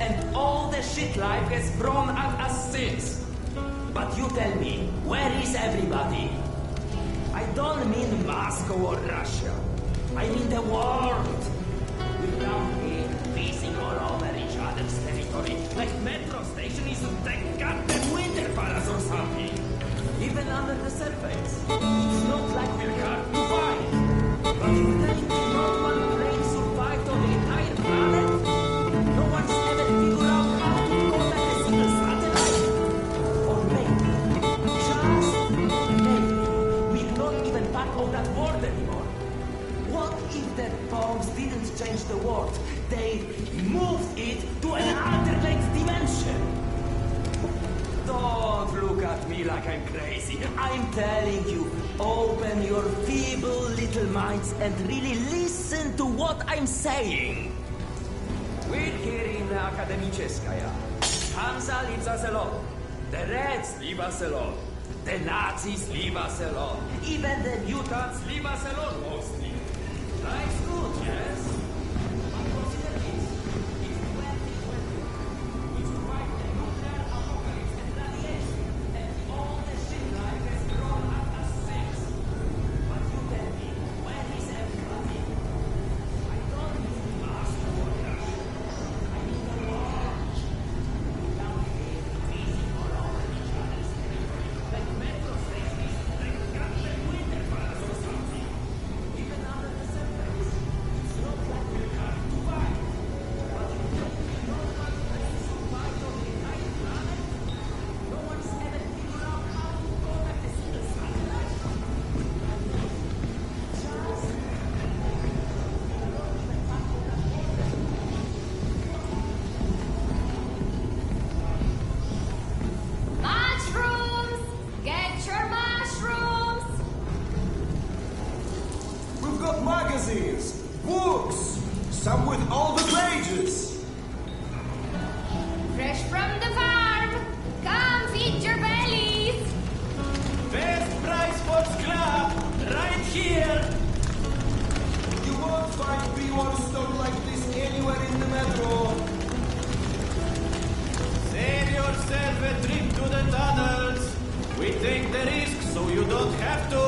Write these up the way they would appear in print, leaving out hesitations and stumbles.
and all the shit life has thrown at us since. But you tell me, where is everybody? I don't mean Moscow or Russia. I mean the world. We're down here, pacing all over each other's territory, like metro station is the goddamn Winter Palace or something. Even under the surface, it's not like we're hard to find. But if there is no one plane survived on the entire planet, no one's ever figured out how to contact a single satellite. Or maybe, just maybe, we're not even part of that world anymore. What if their bombs didn't change the world? They moved it to an alternate dimension. Don't look at me like I'm crazy. I'm telling you, open your feeble little minds and really listen to what I'm saying. We're here in the Akademiczeskaya. Hansa leaves us alone. The Reds leave us alone. The Nazis leave us alone. Even the mutants leave us alone mostly. Life's good, yes? But consider this. If we survive the nuclear apocalypse and radiation, and all the shit life has thrown at us since. But you tell me, where is everybody? I don't mean Moscow or Russia. I mean the world. Down here, facing all over each other's territory, like metro stations, like goddamn Winter Palace or something. Even under the surface, it's not like we're hard to find. But if no one plane survived on the entire planet, no one's ever figured out how to contact a single satellite. Mushrooms! Get your mushrooms! We've got magazines, books, some with all the pages. Fresh from the farm! Come feed your bellies! Best price for scrap, right here. You won't find pre-war stock like this anywhere in the metro. Save yourself a trip to the tunnels. We take the risk so you don't have to.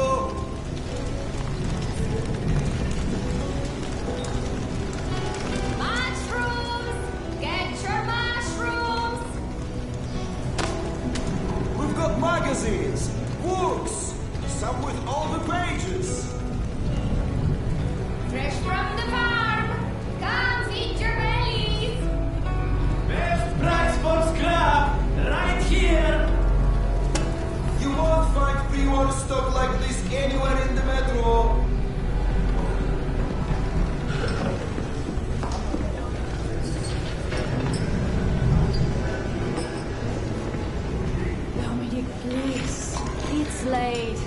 Mushrooms! Get your mushrooms! We've got magazines, books, some with all the pages. Fresh from the farm! Come feed your bellies! Best price for scrap, right here. You won't find pre-war stock like this anywhere in the metro. Dominic, please. It's late.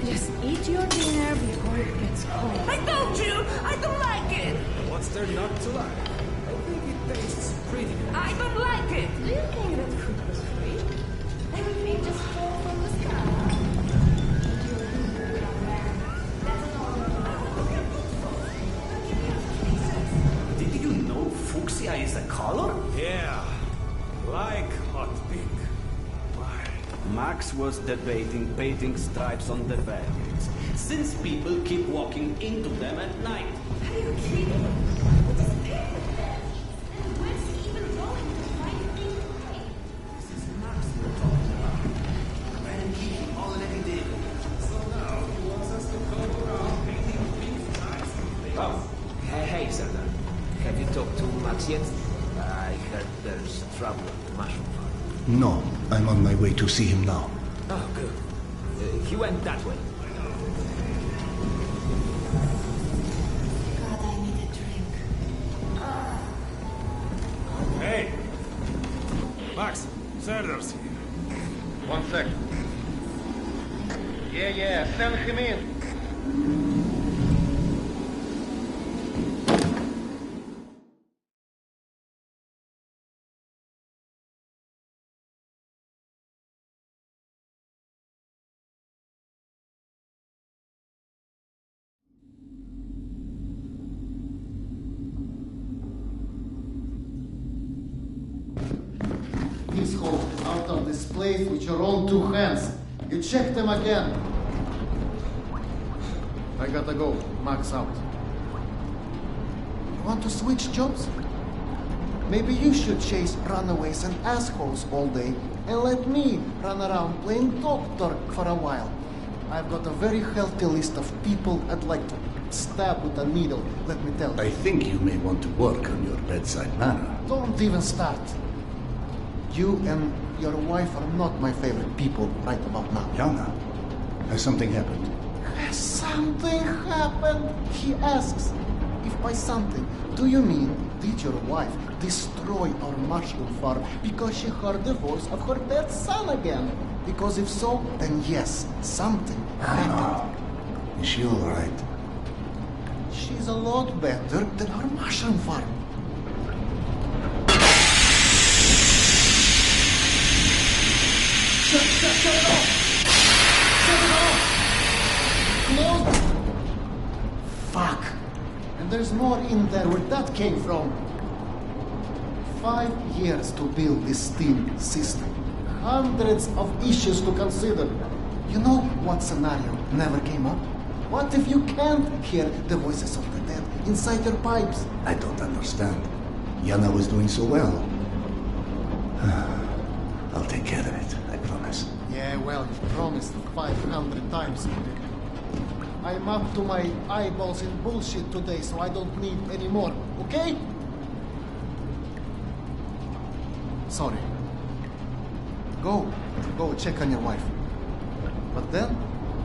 Just eat your dinner before it gets cold. I told you, I don't like it. What's there not to like? I think it tastes pretty good. I don't like it. Do you think that food was free? Everything just falls from the sky. Did you know fuchsia is a color? Yeah, like hot pink. Why? Max was debating painting stripes on the barricades, since people keep walking into them at night. Are you kidding? What is there with them? And where's he even going to find things to paint? This is Max we're talking about. And he already did. So now he wants us to go around painting pink stripes on things. Oh, hey, Serdar. Have you talked to Max yet? I heard there's trouble at the mushroom farm. No, I'm on my way to see him now. Oh, good. He went that way. God, I need a drink. Hey! Max, Serdar's here. 1 sec. Yeah, send him in. please hold out of this place with your own two hands. You check them again. I gotta go. Max out. You want to switch jobs? Maybe you should chase runaways and assholes all day and let me run around playing doctor for a while. I've got a very healthy list of people I'd like to stab with a needle, let me tell you. I think you may want to work on your bedside manner. Don't even start. You and your wife are not my favorite people right about now. Yana, has something happened? Has something happened? He asks. If by something, do you mean did your wife destroy our mushroom farm because she heard the voice of her dead son again? Because if so, then yes, something happened. Is she all right? She's a lot better than her mushroom farm. Shut it off! Shut it off! Close! Fuck! And there's more in there where that came from. 5 years to build this steam system. Hundreds of issues to consider. You know what scenario never came up? What if you can't hear the voices of the dead inside your pipes? I don't understand. Yana was doing so well. I'll take care of it, I promise. Yeah, well, you've promised 500 times. I'm up to my eyeballs in bullshit today, so I don't need any more, okay? Sorry. Go check on your wife. But then,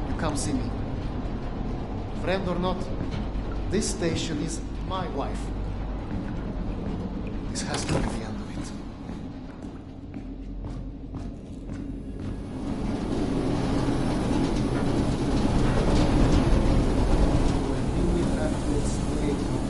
you come see me. Friend or not, this station is my wife. This has to be the end of it. You will have to explain how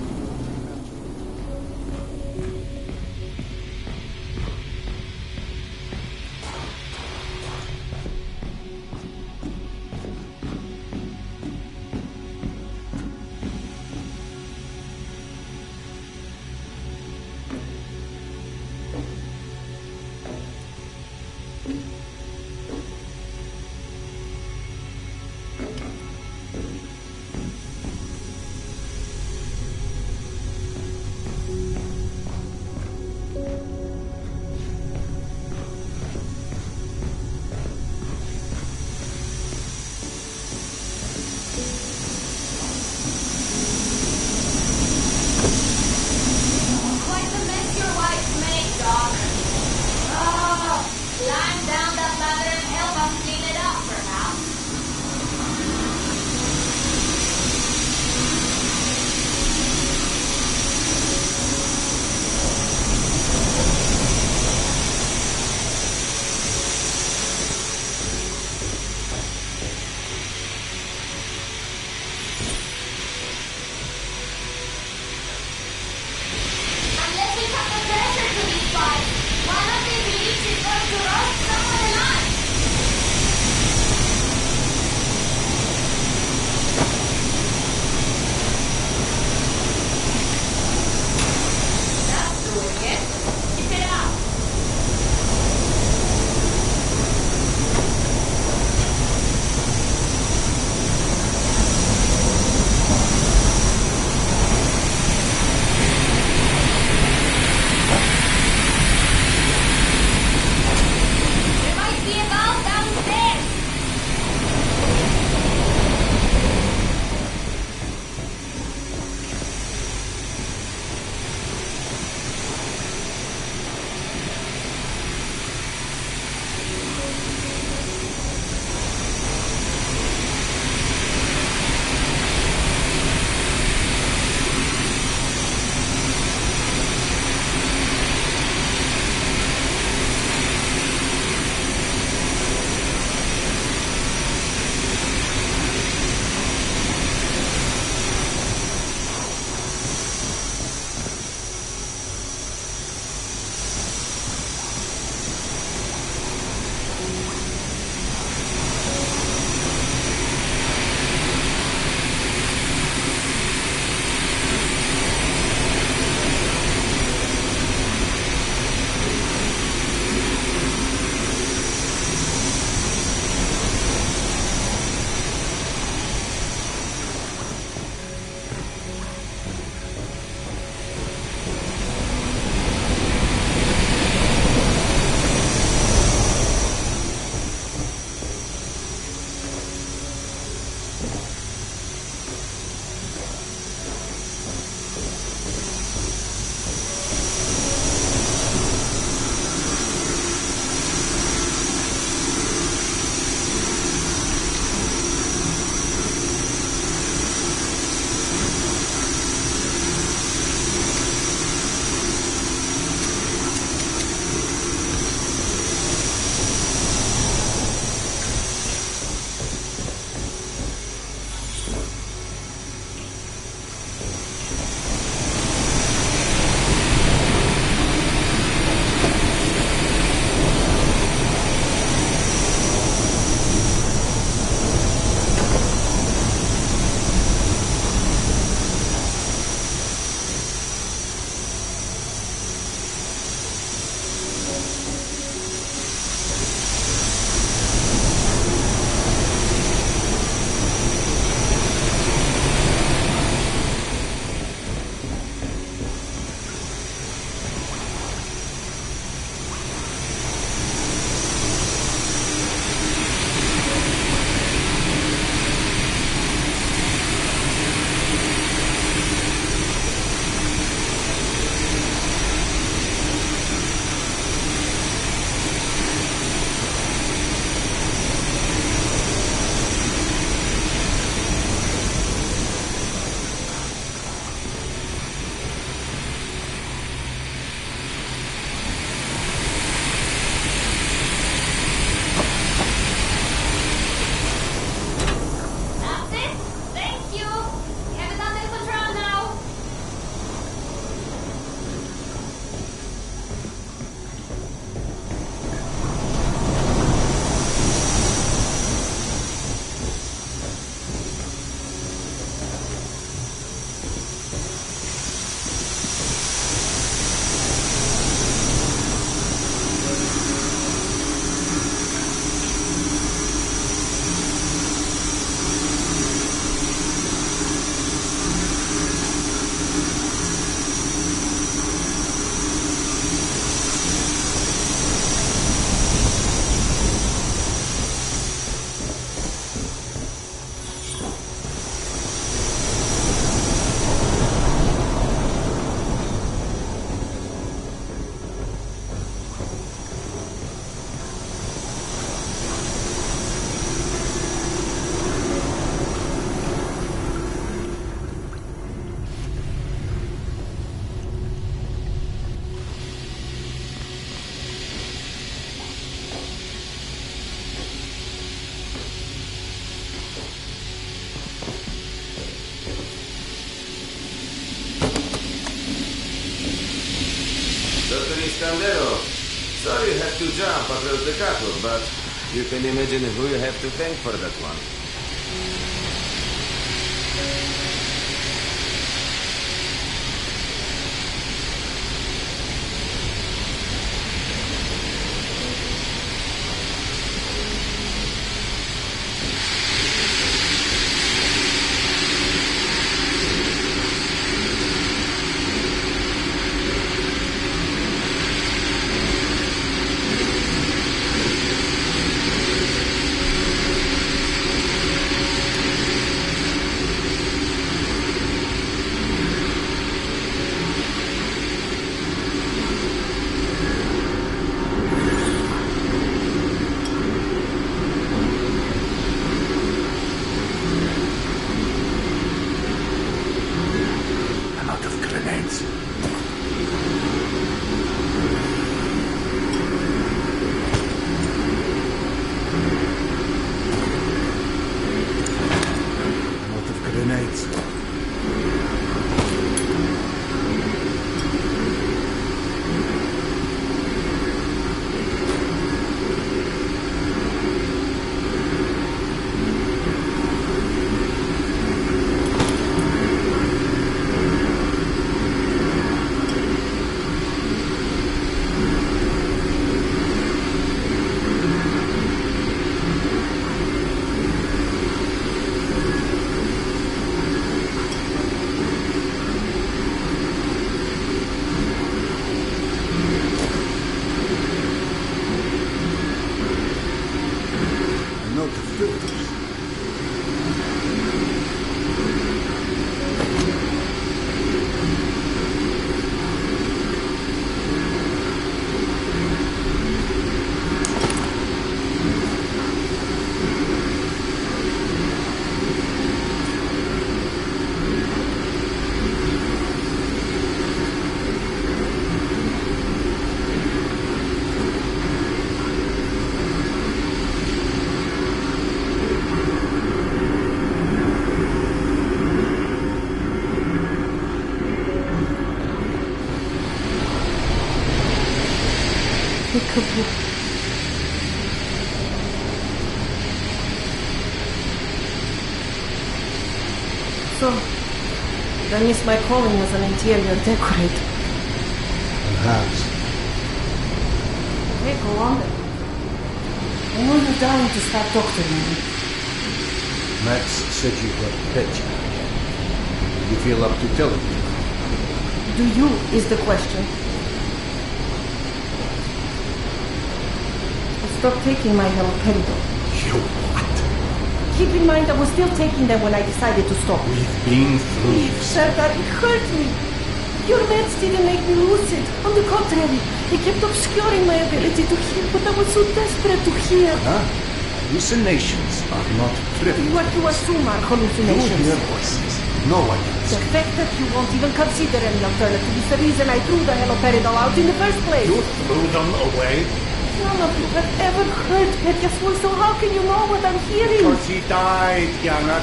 Pistandero. Sorry you have to jump across the catwalk, but you can imagine who you have to thank for that one. I'm out of grenades. I'm out of grenades. I'm out of filters. So, that means my calling as an interior decorator. Perhaps. Okay, go on then. I know you're dying to start doctoring me. Max said you were petty. You feel up to telling me. Do you is the question. I stopped taking my haloperidol. You what? Keep in mind I was still taking them when I decided to stop. We've been through We've this. said that it hurt me. Your meds didn't make me lucid. On the contrary, they kept obscuring my ability to hear what I was so desperate to hear. Huh? Hallucinations are not trivial. What you assume are You hallucinations. hear voices. No one else. The fact that you won't even consider any alternative is the reason I threw the haloperidol out in the first place. You threw them away None of you have ever heard Petya's voice, so how can you know what I'm hearing? because he died, Yana.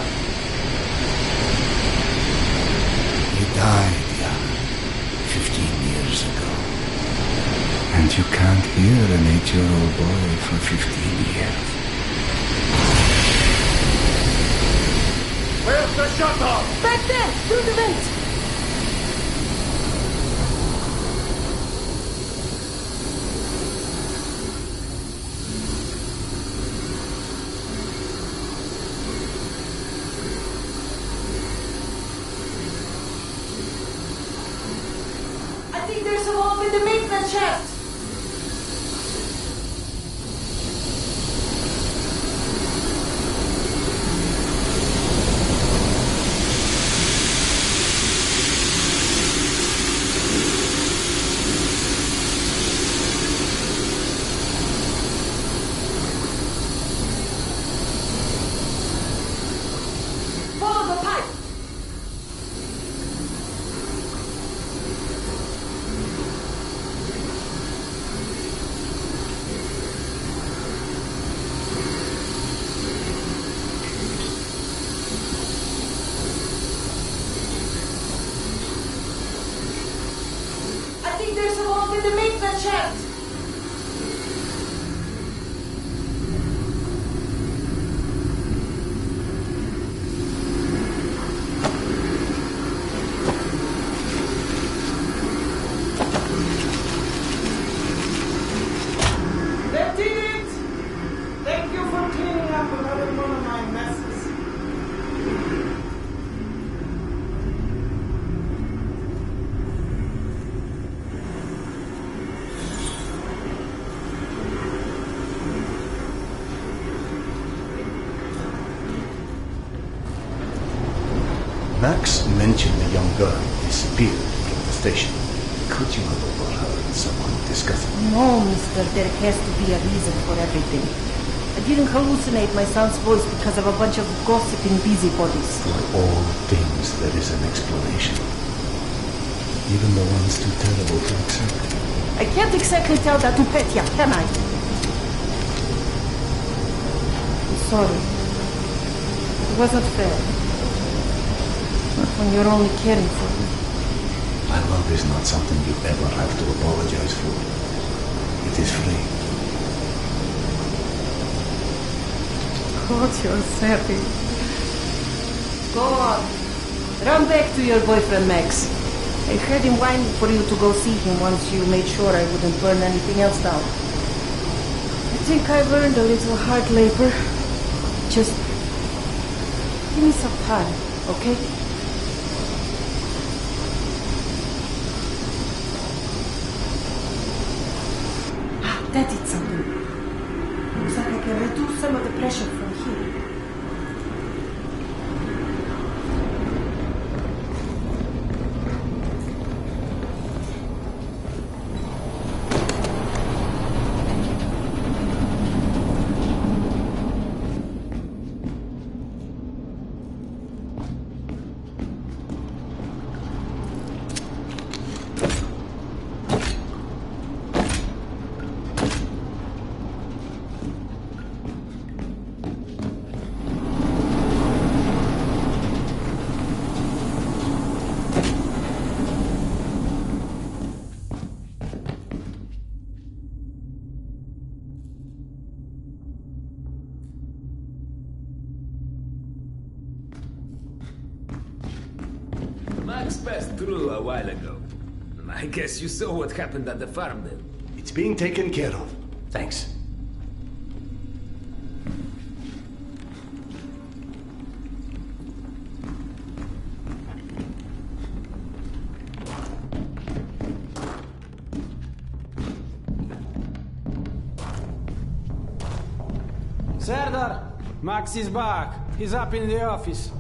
He died, Yana, 15 years ago. And you can't hear an 8-year-old boy for 15 years. Where's the shuttle? Back there, through the vent. I think there's a hole in the maintenance shaft. Follow the pipe. in the maintenance shaft! That did it! Thank you for cleaning up another one of my messes. Max mentioned the young girl disappeared from the station. Could you have overheard someone discussing? No, mister, there has to be a reason for everything. I didn't hallucinate my son's voice because of a bunch of gossiping busybodies. For all things there is an explanation. Even the ones too terrible to accept. I can't exactly tell that to Petya, can I? I'm sorry. It wasn't fair. Not when you're only caring for me. My love is not something you ever have to apologize for. It is free. God, you're savage. Go on. Run back to your boyfriend, Max. I heard him whining for you to go see him once you made sure I wouldn't burn anything else down. I think I've earned a little hard labor. Just give me some time, okay? That did something. Looks like I can reduce some of the pressure from here. Max passed through a while ago. I guess you saw what happened at the farm then. It's being taken care of. Thanks. Serdar, Max is back. He's up in the office.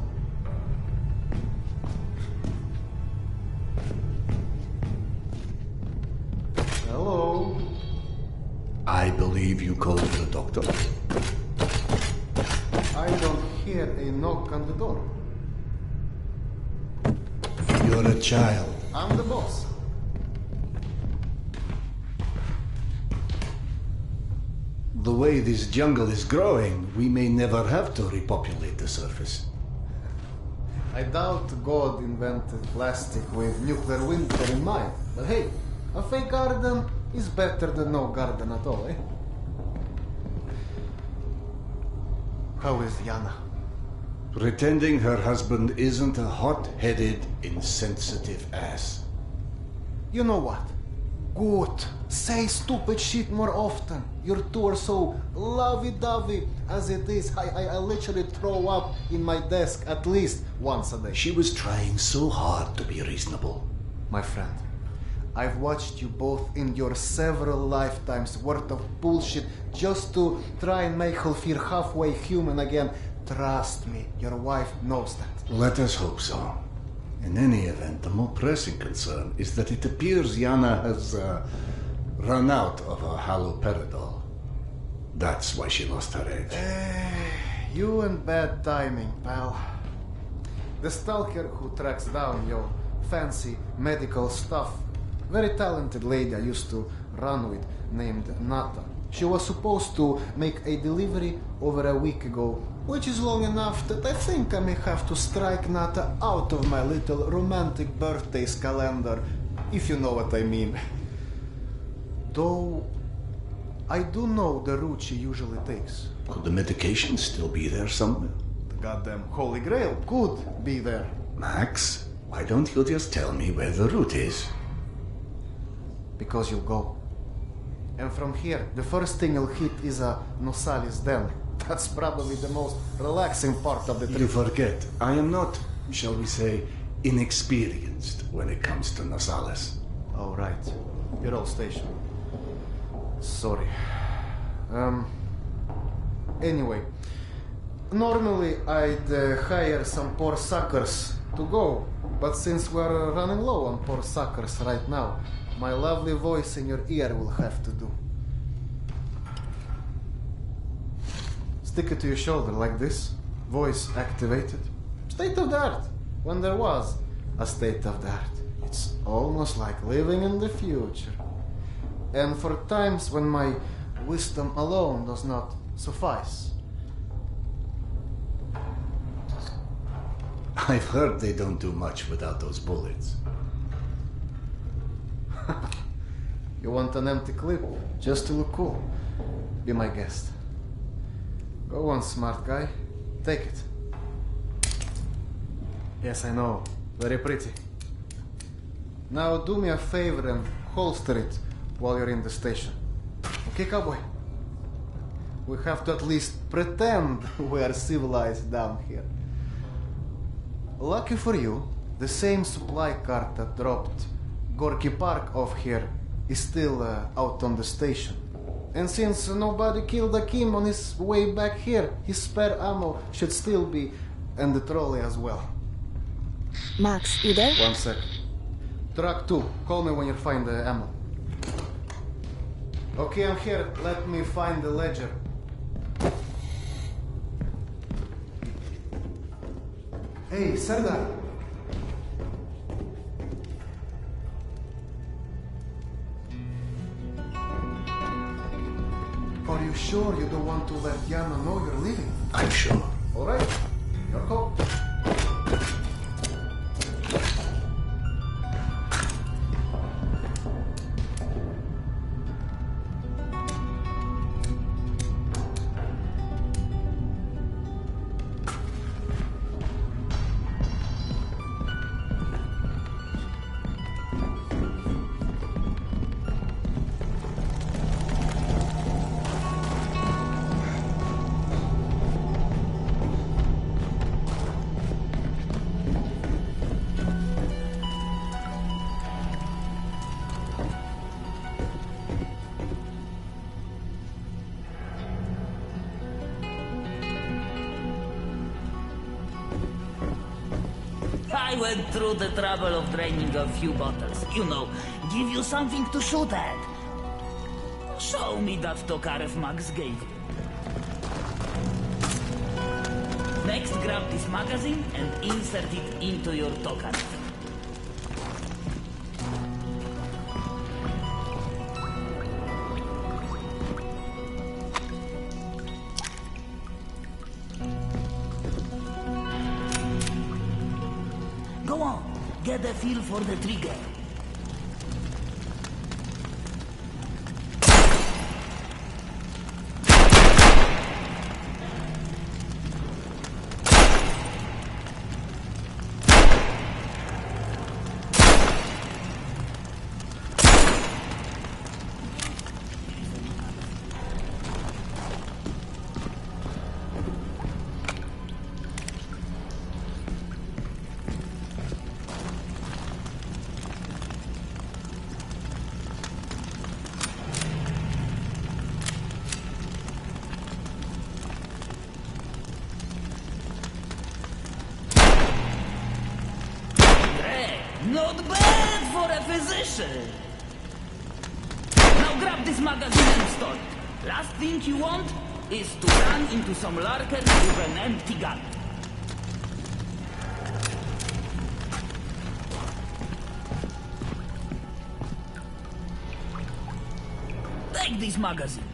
Hello. I believe you called the doctor. I don't hear a knock on the door. You're a child. I'm the boss. The way this jungle is growing, we may never have to repopulate the surface. I doubt God invented plastic with nuclear winter in mind. But hey, a fake garden is better than no garden at all, eh? How is Yana? Pretending her husband isn't a hot-headed, insensitive ass. You know what? Good. Say stupid shit more often. Your two are so lovey-dovey as it is. I literally throw up in my desk at least once a day. She was trying so hard to be reasonable. My friend, I've watched you both endure several lifetimes worth of bullshit just to try and make her feel halfway human again. Trust me, your wife knows that. Let us hope so. In any event, the more pressing concern is that it appears Yana has run out of her haloperidol. That's why she lost her edge. You and bad timing, pal. The stalker who tracks down your fancy medical stuff, very talented lady I used to run with named Nata. She was supposed to make a delivery over a week ago, which is long enough that I think I may have to strike Nata out of my little romantic birthdays calendar, if you know what I mean. Though I do know the route she usually takes. Could the medication still be there somewhere? The goddamn Holy Grail could be there. Max, why don't you just tell me where the route is? Because you'll go. And from here, the first thing you'll hit is a Nosali's den. That's probably the most relaxing part of the trip. You forget, I am not, shall we say, inexperienced when it comes to Nosales. Oh, right. Your old station. Sorry. Anyway. Normally, I'd hire some poor suckers to go. But since we're running low on poor suckers right now, my lovely voice in your ear will have to do. Stick it to your shoulder like this. Voice activated. State of the art. When there was a state of the art. It's almost like living in the future. And for times when my wisdom alone does not suffice. I've heard they don't do much without those bullets. You want an empty clip just to look cool? Be my guest. Go on, smart guy. Take it. Yes, I know. Very pretty. Now do me a favor and holster it while you're in the station. Okay, cowboy? We have to at least pretend we are civilized down here. Lucky for you, the same supply cart that dropped Gorky Park off here is still out on the station. And since nobody killed Akim on his way back here, his spare ammo should still be in the trolley as well. Max, you there? 1 sec. Truck 2, call me when you find the ammo. Okay, I'm here. Let me find the ledger. Hey, Serdar. Are you sure you don't want to let Yana know you're leaving? I'm sure. All right, your call. I went through the trouble of draining a few bottles. You know, give you something to shoot at. Show me that Tokarev Max gave you. Next, grab this magazine and insert it into your Tokarev. Go on, get a feel for the trigger. Not bad for a physician. Now grab this magazine and store it. Last thing you want is to run into some lurkers with an empty gun. Take this magazine.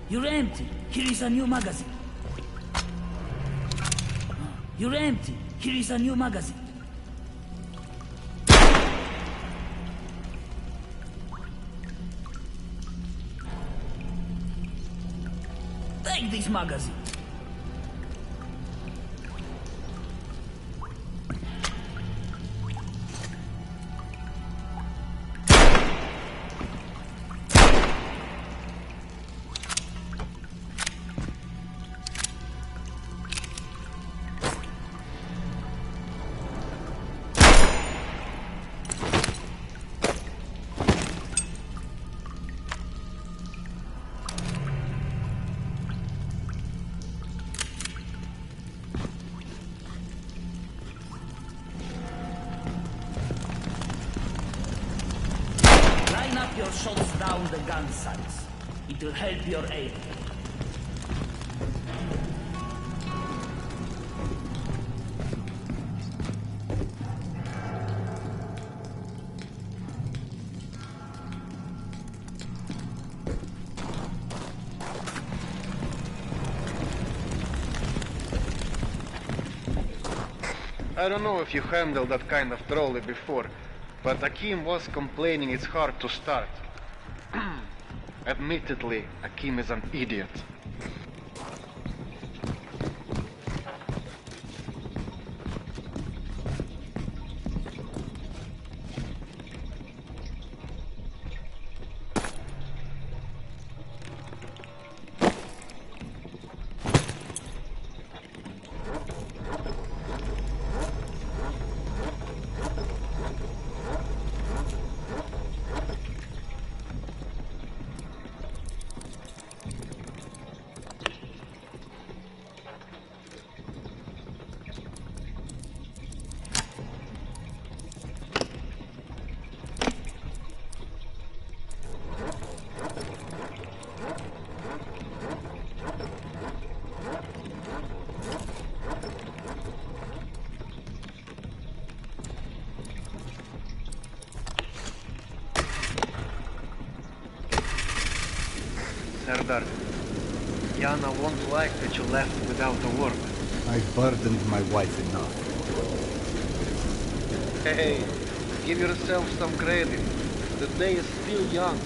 You're empty. Here is a new magazine. You're empty. Here is a new magazine. Take this magazine. Line up your shots down the gun sights. It will help your aim. I don't know if you handled that kind of trolley before, but Akim was complaining it's hard to start. Admittedly, Akim is an idiot. Serdar, Yana won't like that you left without a word. I've burdened my wife enough. Hey, give yourself some credit. The day is still young.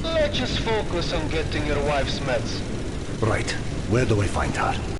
Let's just focus on getting your wife's meds. Right. Where do I find her?